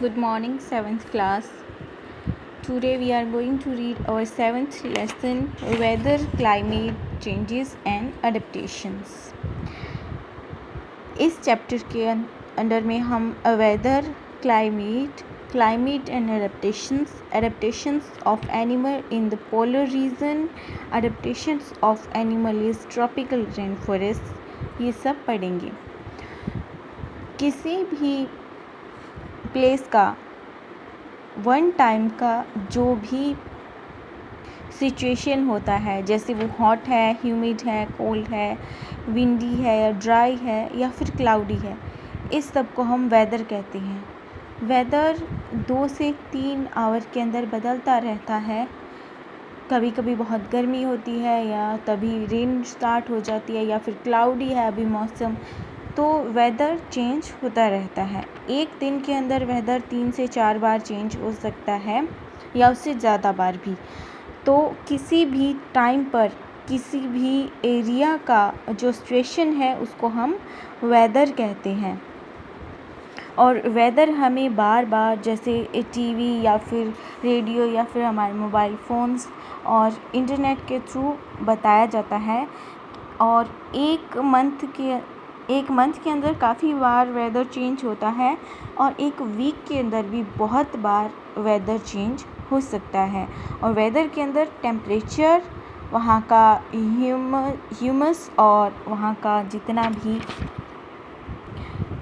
Good morning, 7th class. Today we are going to read our 7th lesson, Weather, Climate Changes and Adaptations. इस chapter के under में हम weather, climate and adaptations of animal in the polar region, adaptations of animal is tropical rainforest, ये सब पढ़ेंगे. किसी भी place का वन टाइम का जो भी सिचुएशन होता है, जैसे वो हॉट है, ह्यूमिड है, कोल्ड है, विंडी है या ड्राई है या फिर क्लाउडी है, इस सब को हम वेदर कहते हैं. वेदर 2 से 3 आवर के अंदर बदलता रहता है. कभी कभी बहुत गर्मी होती है या तभी रेन स्टार्ट हो जाती है या फिर क्लाउडी है अभी मौसम, तो वेदर चेंज होता रहता है. एक दिन के अंदर वेदर 3 से 4 बार चेंज हो सकता है या उससे ज़्यादा बार भी. तो किसी भी टाइम पर किसी भी एरिया का जो सिचुएशन है उसको हम वेदर कहते हैं. और वेदर हमें बार बार जैसे टीवी या फिर रेडियो या फिर हमारे मोबाइल फ़ोन्स और इंटरनेट के थ्रू बताया जाता है. और एक मंथ के अंदर काफ़ी बार वेदर चेंज होता है और एक वीक के अंदर भी बहुत बार वेदर चेंज हो सकता है. और वेदर के अंदर टेम्परेचर, वहाँ का ह्यूमस और वहाँ का जितना भी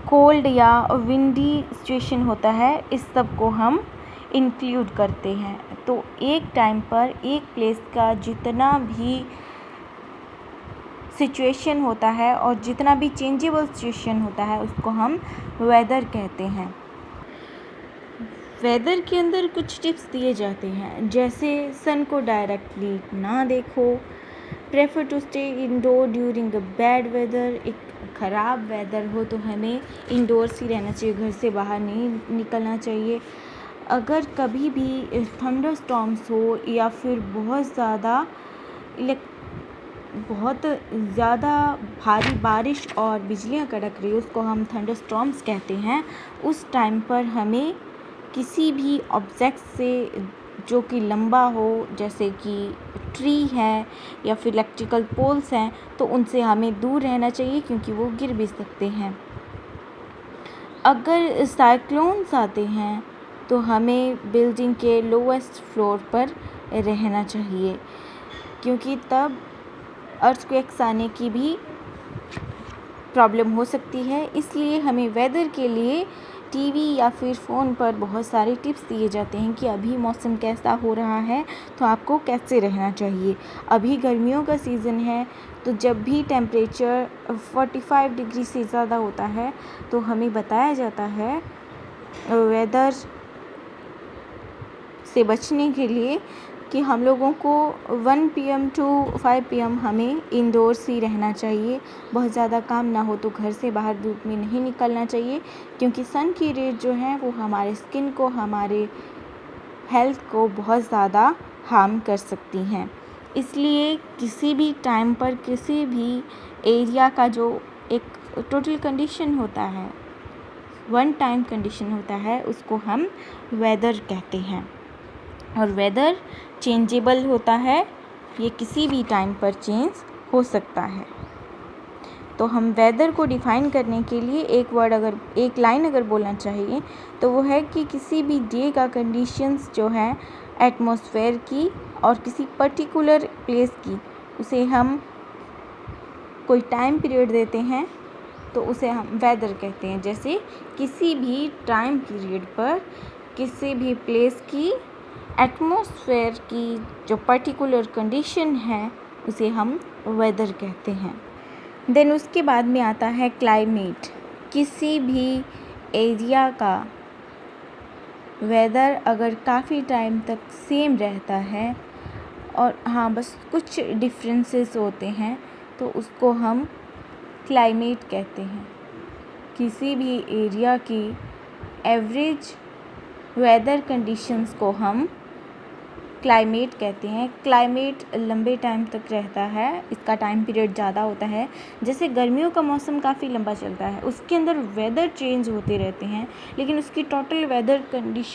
कोल्ड या विंडी सिचुएशन होता है, इस सब को हम इंक्लूड करते हैं. तो एक टाइम पर एक प्लेस का जितना भी सिचुएशन होता है और जितना भी चेंजेबल सिचुएशन होता है उसको हम वेदर कहते हैं. वेदर के अंदर कुछ टिप्स दिए जाते हैं, जैसे सन को डायरेक्टली ना देखो, prefer to stay indoor during a bad weather. एक ख़राब वेदर हो तो हमें इंडोर्स ही रहना चाहिए, घर से बाहर नहीं निकलना चाहिए. अगर कभी भी थंडर स्टॉर्म्स हो या फिर बहुत ज़्यादा भारी बारिश और बिजलियाँ कड़क रही हो, उसको हम थंडर स्टॉर्म्स कहते हैं. उस टाइम पर हमें किसी भी ऑब्जेक्ट से जो कि लंबा हो, जैसे कि ट्री है या फिर इलेक्ट्रिकल पोल्स हैं, तो उनसे हमें दूर रहना चाहिए क्योंकि वो गिर भी सकते हैं. अगर साइक्लोन्स आते हैं तो हमें बिल्डिंग के लोएस्ट फ्लोर पर रहना चाहिए, क्योंकि तब अर्थक्वेक्स आने की भी प्रॉब्लम हो सकती है. इसलिए हमें वेदर के लिए टीवी या फिर फ़ोन पर बहुत सारे टिप्स दिए जाते हैं कि अभी मौसम कैसा हो रहा है तो आपको कैसे रहना चाहिए. अभी गर्मियों का सीज़न है, तो जब भी टेम्परेचर 45 डिग्री से ज़्यादा होता है तो हमें बताया जाता है वेदर से बचने के लिए कि हम लोगों को 1 PM to 5 PM हमें इंडोर्स ही रहना चाहिए. बहुत ज़्यादा काम ना हो तो घर से बाहर धूप में नहीं निकलना चाहिए, क्योंकि सन की रेज जो है वो हमारे स्किन को, हमारे हेल्थ को बहुत ज़्यादा हार्म कर सकती हैं. इसलिए किसी भी टाइम पर किसी भी एरिया का जो एक टोटल कंडीशन होता है, वन टाइम कंडीशन होता है, उसको हम वेदर कहते हैं. और वेदर चेंजेबल होता है, ये किसी भी टाइम पर चेंज हो सकता है. तो हम वेदर को डिफ़ाइन करने के लिए एक लाइन अगर बोलना चाहिए तो वो है कि किसी भी डे का कंडीशंस जो है एटमॉस्फेयर की और किसी पर्टिकुलर प्लेस की, उसे हम कोई टाइम पीरियड देते हैं तो उसे हम वेदर कहते हैं. जैसे किसी भी टाइम पीरियड पर किसी भी प्लेस की एटमॉस्फेयर की जो पर्टिकुलर कंडीशन है उसे हम वेदर कहते हैं. देन उसके बाद में आता है क्लाइमेट. किसी भी एरिया का वेदर अगर काफ़ी टाइम तक सेम रहता है और हाँ बस कुछ डिफरेंसेस होते हैं तो उसको हम क्लाइमेट कहते हैं. किसी भी एरिया की एवरेज वेदर कंडीशंस को हम क्लाइमेट कहते हैं। क्लाइमेट लंबे टाइम तक रहता है, इसका टाइम पीरियड ज़्यादा होता है। जैसे गर्मियों का मौसम काफ़ी लंबा चलता है, उसके अंदर वेदर चेंज होते रहते हैं, लेकिन उसकी टोटल वेदर कंडीशन